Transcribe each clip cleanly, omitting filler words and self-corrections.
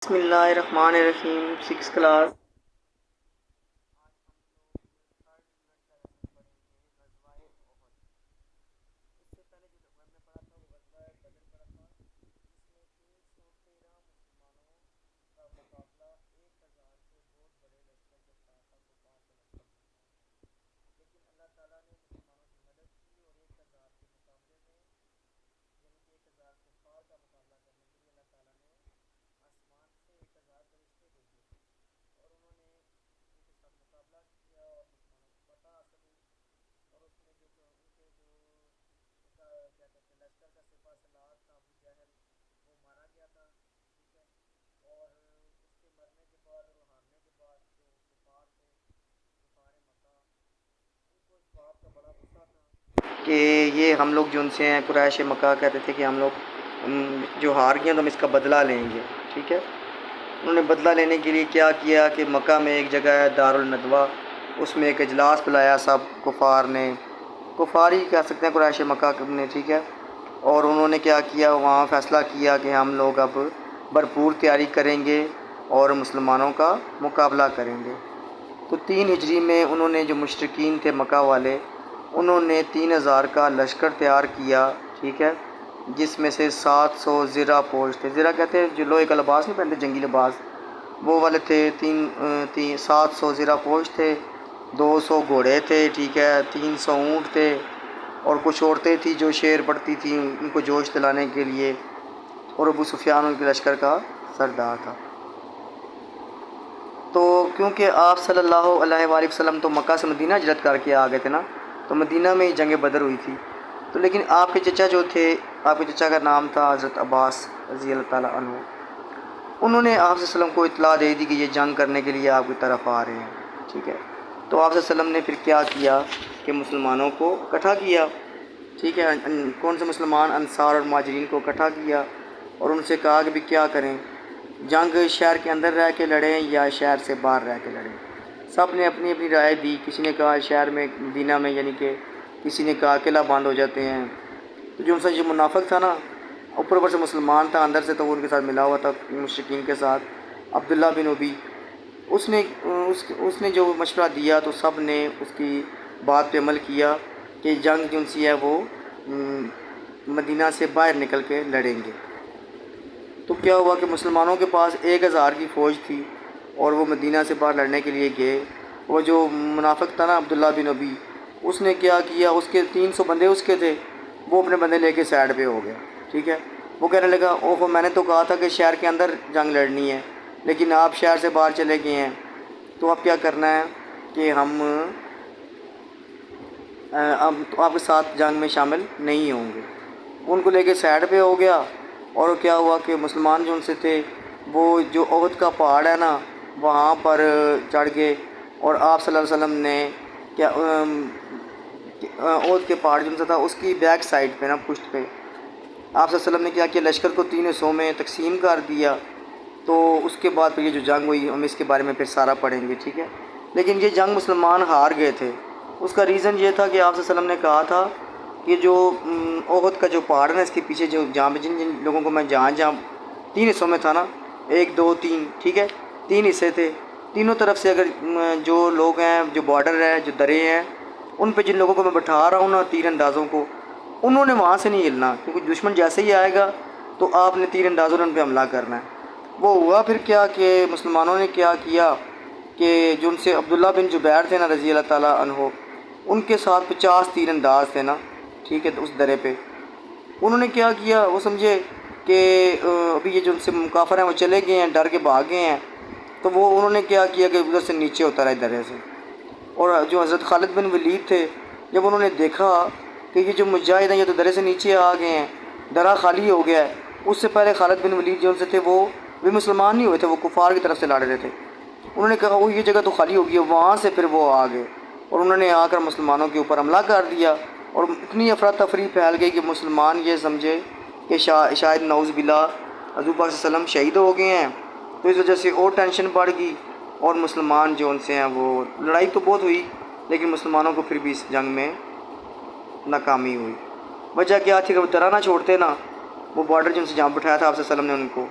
بسم اللہ الرحمن الرحیم، 6 کلاس۔ کہ یہ ہم لوگ جو ان سے ہیں قریش مکہ کہتے تھے کہ ہم لوگ جو ہار گئے ہیں تو ہم اس کا بدلہ لیں گے، ٹھیک ہے۔ انہوں نے بدلہ لینے کے لیے کیا کیا کہ مکہ میں ایک جگہ ہے دار الندوہ، اس میں ایک اجلاس بلایا سب کفار نے، کفار ہی کہہ سکتے ہیں قریش مکہ نے، ٹھیک ہے۔ اور انہوں نے کیا کیا، وہاں فیصلہ کیا کہ ہم لوگ اب بھرپور تیاری کریں گے اور مسلمانوں کا مقابلہ کریں گے۔ تو 3 ہجری میں انہوں نے جو مشرکین تھے مکہ والے، انہوں نے 3000 کا لشکر تیار کیا، ٹھیک ہے، جس میں سے 700 زرہ پوش تھے۔ زرہ کہتے ہیں جو لوہے کا لباس نہیں پہنتے، جنگی لباس، وہ والے تھے۔ 700 زرہ پوش تھے، 200 گھوڑے تھے، ٹھیک ہے، 300 اونٹ تھے، اور کچھ عورتیں تھیں جو شعر پڑھتی تھیں ان کو جوش دلانے کے لیے، اور ابو سفیان ان کے لشکر کا سردار تھا۔ تو کیونکہ آپ صلی اللہ علیہ وآلہ وسلم تو مکہ سے مدینہ ہجرت کر کے آ گئے تھے نا، تو مدینہ میں ہی جنگ بدر ہوئی تھی۔ تو لیکن آپ کے چچا جو تھے، آپ کے چچا کا نام تھا حضرت عباس رضی اللہ تعالیٰ عنہ، انہوں نے آپ صلی اللہ علیہ وسلم کو اطلاع دے دی کہ یہ جنگ کرنے کے لیے آپ کی طرف آ رہے ہیں، ٹھیک ہے۔ تو آپ صلی اللہ علیہ وسلم نے پھر کیا کیا کہ مسلمانوں کو اکٹھا کیا، ٹھیک ہے، کون سے مسلمان، انصار اور مہاجرین کو اکٹھا کیا، اور ان سے کہا کہ بھی کیا کریں، جنگ شہر کے اندر رہ کے لڑیں یا شہر سے باہر رہ کے لڑیں۔ سب نے اپنی اپنی رائے دی، کسی نے کہا شہر میں مدینہ میں، یعنی کہ کسی نے کہا قلعہ بند ہو جاتے ہیں۔ تو جو ان سے جو منافق تھا نا، اوپر سے مسلمان تھا، اندر سے تو وہ ان کے ساتھ ملا ہوا تھا مشرکین کے ساتھ، عبداللہ بن ابی، اس نے جو مشورہ دیا تو سب نے اس کی بات پہ عمل کیا کہ جنگ جو ان سی ہے وہ مدینہ سے باہر نکل کے لڑیں گے۔ تو کیا ہوا کہ مسلمانوں کے پاس 1000 کی فوج تھی اور وہ مدینہ سے باہر لڑنے کے لیے گئے۔ وہ جو منافق تھا نا عبداللہ بن ابی، اس نے کیا کیا، اس کے 300 بندے اس کے تھے، وہ اپنے بندے لے کے سائڈ پہ ہو گیا، ٹھیک ہے۔ وہ کہنے لگا اوہو، میں نے تو کہا تھا کہ شہر کے اندر جنگ لڑنی ہے، لیکن آپ شہر سے باہر چلے گئے ہیں، تو اب کیا کرنا ہے کہ ہم آپ کے ساتھ جنگ میں شامل نہیں ہوں گے۔ ان کو لے کے سائڈ پہ ہو گیا، اور کیا ہوا کہ مسلمان جو ان سے تھے وہ جو احد کا پہاڑ ہے نا، وہاں پر چڑھ گئے، اور آپ صلی اللہ علیہ وسلم نے کیا احد کے پہاڑ جو ان سے تھا اس کی بیک سائڈ پہ نا، پشت پہ، آپ صلی اللہ علیہ وسلم نے کیا کہ لشکر کو 3 حصوں میں تقسیم کر دیا۔ تو اس کے بعد پھر یہ جو جنگ ہوئی، ہم اس کے بارے میں پھر سارا پڑھیں گے، ٹھیک ہے۔ لیکن یہ جنگ مسلمان ہار گئے تھے، اس کا ریزن یہ تھا کہ آپ صلی اللہ علیہ وسلم نے کہا تھا کہ جو احد کا جو پہاڑ ہے نا، اس کے پیچھے جو جہاں جن لوگوں کو میں جہاں 3 حصوں میں تھا نا، 1 2 3، ٹھیک ہے، 3 حصے تھے، تینوں طرف سے اگر جو لوگ ہیں، جو بارڈر ہے، جو درے ہیں، ان پہ جن لوگوں کو میں بٹھا رہا ہوں نا، تیر اندازوں کو، انہوں نے وہاں سے نہیں ہلنا، کیونکہ دشمن جیسے ہی آئے گا تو آپ نے تیر اندازوں نے ان پہ حملہ کرنا ہے۔ وہ ہوا پھر کیا کہ مسلمانوں نے کیا کیا کہ جو ان سے عبداللہ بن جبیر تھے نا رضی اللہ تعالیٰ عنہ، ان کے ساتھ 50 تیر انداز تھے نا، ٹھیک ہے، تو اس درے پہ انہوں نے کیا کیا، وہ سمجھے کہ ابھی یہ جو ان سے کافر ہیں وہ چلے گئے ہیں، ڈر کے بھاگ گئے ہیں، تو وہ انہوں نے کیا کیا کہ ادھر سے نیچے اترا ہے درے سے۔ اور جو حضرت خالد بن ولید تھے، جب انہوں نے دیکھا کہ یہ جو مجاہد ہیں یہ تو درے سے نیچے آ گئے ہیں، درہ خالی ہو گیا ہے، اس سے پہلے خالد بن ولید جو ان سے تھے وہ بھی مسلمان نہیں ہوئے تھے، وہ کفار کی طرف سے لڑ رہے تھے، انہوں نے کہا وہ یہ جگہ تو خالی ہو گئی ہے، وہاں سے پھر وہ آ گئے، اور انہوں نے آ کر مسلمانوں کے اوپر حملہ کر دیا، اور اتنی افراتفری پھیل گئی کہ مسلمان یہ سمجھے کہ شاید نعوذ باللہ حضور پاک صلی اللہ علیہ وسلم شہید ہو گئے ہیں، تو اس وجہ سے اور ٹینشن بڑھ گئی، اور مسلمان جو ان سے ہیں وہ لڑائی تو بہت ہوئی، لیکن مسلمانوں کو پھر بھی اس جنگ میں ناکامی ہوئی۔ وجہ کیا تھی کہ وہ درہ نہ چھوڑتے نا، وہ بارڈر جن سے جہاں بٹھایا تھا آپ صلی اللہ علیہ وسلم نے ان کو،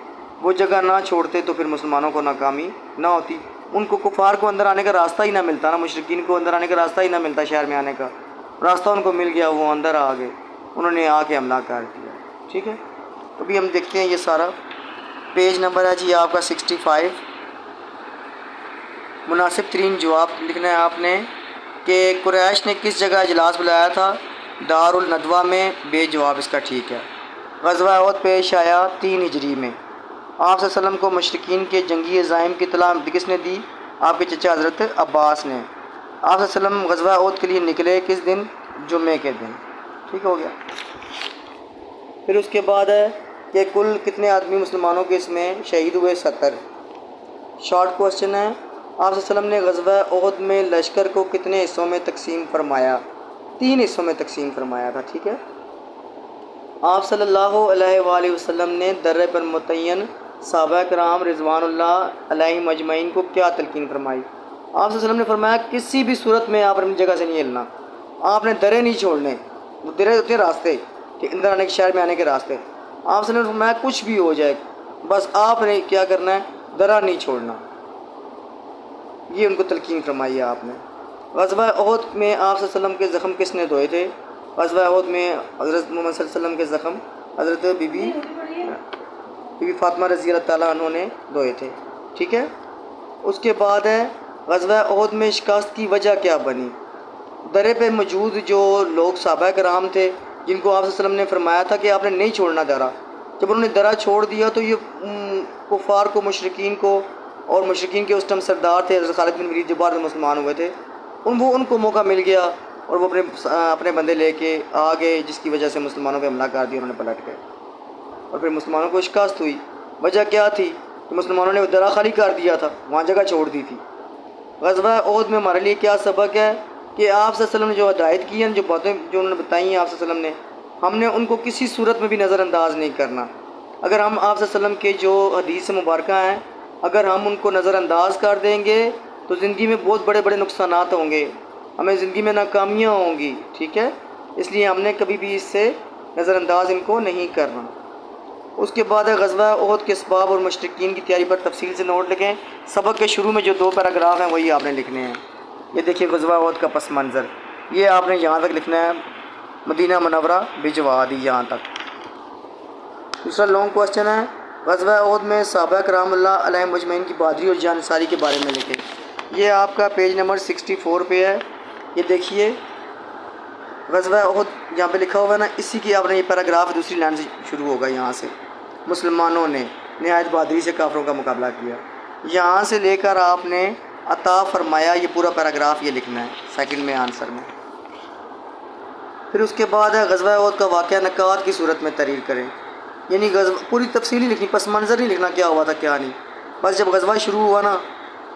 وہ جگہ نہ چھوڑتے تو پھر مسلمانوں کو ناکامی نہ ہوتی. ان کو کفار کو اندر آنے کا راستہ ہی نہ ملتا نا، مشرکین کو اندر آنے کا راستہ ہی نہ ملتا، شہر میں آنے کا راستہ ان کو مل گیا، وہ اندر آ گئے، انہوں نے آ کے حملہ کر دیا. ٹھیک ہے، ابھی ہم دیکھتے ہیں یہ سارا. پیج نمبر ہے جی آپ کا 65. مناسب ترین جواب لکھنا ہے آپ نے کہ قریش نے کس جگہ اجلاس بلایا تھا؟ دار الندوہ میں. بے جواب اس کا ٹھیک ہے. غزوہ احد پیش آیا 3 ہجری میں. آپ صلی اللہ علیہ وسلم کو مشرکین کے جنگی عزائم کی اطلاع کس نے دی؟ آپ کے چچا حضرت عباس نے. آپ صلی اللہ علیہ وسلم غزوہ احد کے لیے نکلے کس دن؟ جمعے کے دن. ٹھیک ہو گیا. پھر اس کے بعد ہے کہ کل کتنے آدمی مسلمانوں کے اس میں شہید ہوئے؟ 70. شارٹ کوسچن ہے، آپ صلی اللہ علیہ وسلم نے غزوہ احد میں لشکر کو کتنے حصوں میں تقسیم فرمایا؟ 3 حصوں میں تقسیم فرمایا تھا. ٹھیک ہے. آپ صلی اللہ علیہ وآلہ وسلم نے درہ پر متعین صحابہ کرام رضوان اللہ علیہم اجمعین کو کیا تلقین فرمائی؟ آپ صلی اللہ علیہ وسلم نے فرمایا کسی بھی صورت میں آپ اپنی جگہ سے نہیں ہلنا، آپ نے درے نہیں چھوڑنے. وہ درے ہوتے ہیں راستے کہ اندر آنے کے، شہر میں آنے کے راستے. آپ صلی اللہ علیہ وسلم نے فرمایا کچھ بھی ہو جائے بس آپ نے کیا کرنا ہے؟ درہ نہیں چھوڑنا. یہ ان کو تلقین فرمائی ہے آپ نے. غزوہ احد میں آپ صلی اللہ علیہ وسلم کے زخم کس نے دھوئے تھے؟ غزوہ احد میں حضرت محمد صلی اللہ علیہ وسلم کے زخم حضرت بی بی فاطمہ رضی اللہ تعالیٰ عنہ نے دھوئے تھے. ٹھیک ہے. اس کے بعد ہے غزوہ احد میں شکست کی وجہ کیا بنی؟ درے پہ موجود جو لوگ صحابہ کرام تھے جن کو آپ صلی اللہ علیہ وسلم نے فرمایا تھا کہ آپ نے نہیں چھوڑنا درہ، جب انہوں نے درہ چھوڑ دیا تو یہ کفار کو، مشرکین کو، اور مشرکین کے اس ٹائم سردار تھے حضرت خالد بن ولید جو بعد میں مسلمان ہوئے تھے، ان کو موقع مل گیا اور وہ اپنے بندے لے کے آ گئے، جس کی وجہ سے مسلمانوں پہ حملہ کر دیا، انہوں نے پلٹ گئے اور پھر مسلمانوں کو شکست ہوئی. وجہ کیا تھی؟ کہ مسلمانوں نے درہ خالی کر دیا تھا، وہاں جگہ چھوڑ دی تھی. غزوہ احد میں ہمارے لیے کیا سبق ہے؟ کہ آپ صلی اللہ علیہ وسلم نے جو ہدایت کی ہیں، جو باتیں جو انہوں نے بتائی ہیں آپ صلی اللہ علیہ وسلم نے، ہم نے ان کو کسی صورت میں بھی نظر انداز نہیں کرنا. اگر ہم آپ صلی اللہ علیہ وسلم کے جو حدیث مبارکہ ہیں اگر ہم ان کو نظر انداز کر دیں گے تو زندگی میں بہت بڑے بڑے نقصانات ہوں گے، ہمیں زندگی میں ناکامیاں ہوں گی. ٹھیک ہے. اس لیے ہم نے کبھی بھی اس سے نظر انداز ان کو نہیں کرنا. اس کے بعد ہے غزوہ احد کے اسباب اور مشرکین کی تیاری پر تفصیل سے نوٹ لکھیں. سبق کے شروع میں جو 2 پیراگراف ہیں وہی آپ نے لکھنے ہیں. یہ دیکھیے غزوہ احد کا پس منظر، یہ آپ نے یہاں تک لکھنا ہے، مدینہ منورہ بھجوا دی یہاں تک. دوسرا لانگ کوسچن ہے، غزوہ احد میں صحابہ کرام اللہ علیہ مجمعین کی بہادری اور جانساری کے بارے میں لکھیں. یہ آپ کا پیج نمبر 64 پہ ہے. یہ دیکھیے غزوہ احد یہاں پہ لکھا ہوا ہے نا، اسی کی آپ نے یہ پیراگراف دوسری لائن سے شروع ہوگا. یہاں سے مسلمانوں نے نہایت بہادری سے کافروں کا مقابلہ کیا، یہاں سے لے کر آپ نے عطا فرمایا، یہ پورا پیراگراف یہ لکھنا ہے سیکنڈ میں آنسر میں. پھر اس کے بعد ہے غزوہ احد کا واقعہ نکات کی صورت میں تحریر کریں. یعنی پوری تفصیل ہی لکھنی، پس منظر نہیں لکھنا کیا ہوا تھا کیا نہیں. بس جب غزوہ شروع ہوا نا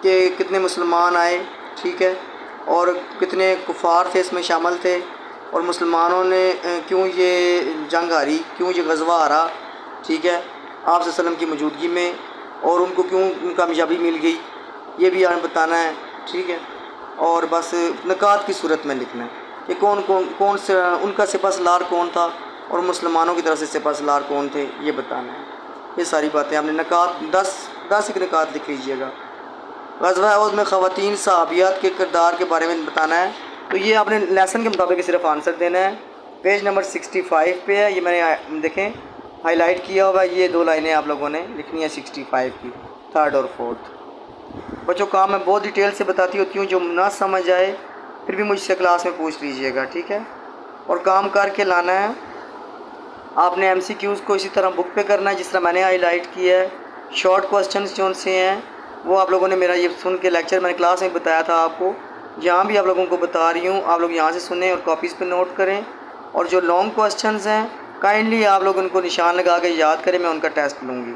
کہ کتنے مسلمان آئے، ٹھیک ہے، اور کتنے کفار تھے اس میں شامل تھے، اور مسلمانوں نے کیوں یہ جنگ ہاری، کیوں یہ غزوہ ہارا، ٹھیک ہے، آپ صلی اللہ علیہ وسلم کی موجودگی میں، اور ان کو کیوں کامیابی مل گئی، یہ بھی ہمیں بتانا ہے. ٹھیک ہے. اور بس نکات کی صورت میں لکھنا ہے کہ کون سے ان کا سپہ سالار کون تھا اور مسلمانوں کی طرف سے سپہ سالار کون تھے، یہ بتانا ہے. یہ ساری باتیں آپ نے نکات 10 ایک نکات لکھ لیجیے گا. غزوہ احد میں خواتین صحابیات کے کردار کے بارے میں بتانا ہے. تو یہ آپ نے لیسن کے مطابق صرف آنسر دینا ہے. پیج نمبر 65 پہ ہے، یہ میں نے دیکھیں ہائی لائٹ کیا ہوا، یہ 2 لائنیں آپ لوگوں نے لکھنی ہیں 65 کی، 3rd اور 4th. بچوں کام میں بہت ڈیٹیل سے بتاتی ہوتی ہوں، جو نہ سمجھ آئے پھر بھی مجھ سے کلاس میں پوچھ لیجئے گا. ٹھیک ہے. اور کام کر کے لانا ہے. آپ نے MCQs کو اسی طرح بک پہ کرنا ہے جس طرح میں نے ہائی لائٹ کیا ہے. شارٹ کوسچنز جو سے ہیں وہ آپ لوگوں نے میرا یہ سن کے لیکچر میں نے کلاس میں بتایا تھا آپ کو، یہاں بھی آپ لوگوں کو بتا رہی ہوں، آپ لوگ یہاں سے سنیں اور کاپیز پہ نوٹ کریں. اور جو لانگ کوسچنز ہیں کائنڈلی آپ لوگ ان کو نشان لگا کے یاد کریں، میں ان کا ٹیسٹ لوں گی،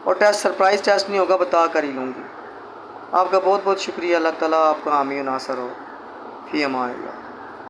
اور ٹیسٹ سرپرائز ٹیسٹ نہیں ہوگا، بتا کر ہی لوں گی. آپ کا بہت بہت شکریہ. اللہ تعالیٰ آپ کا حامی و ناصر ہو. فی امان اللہ.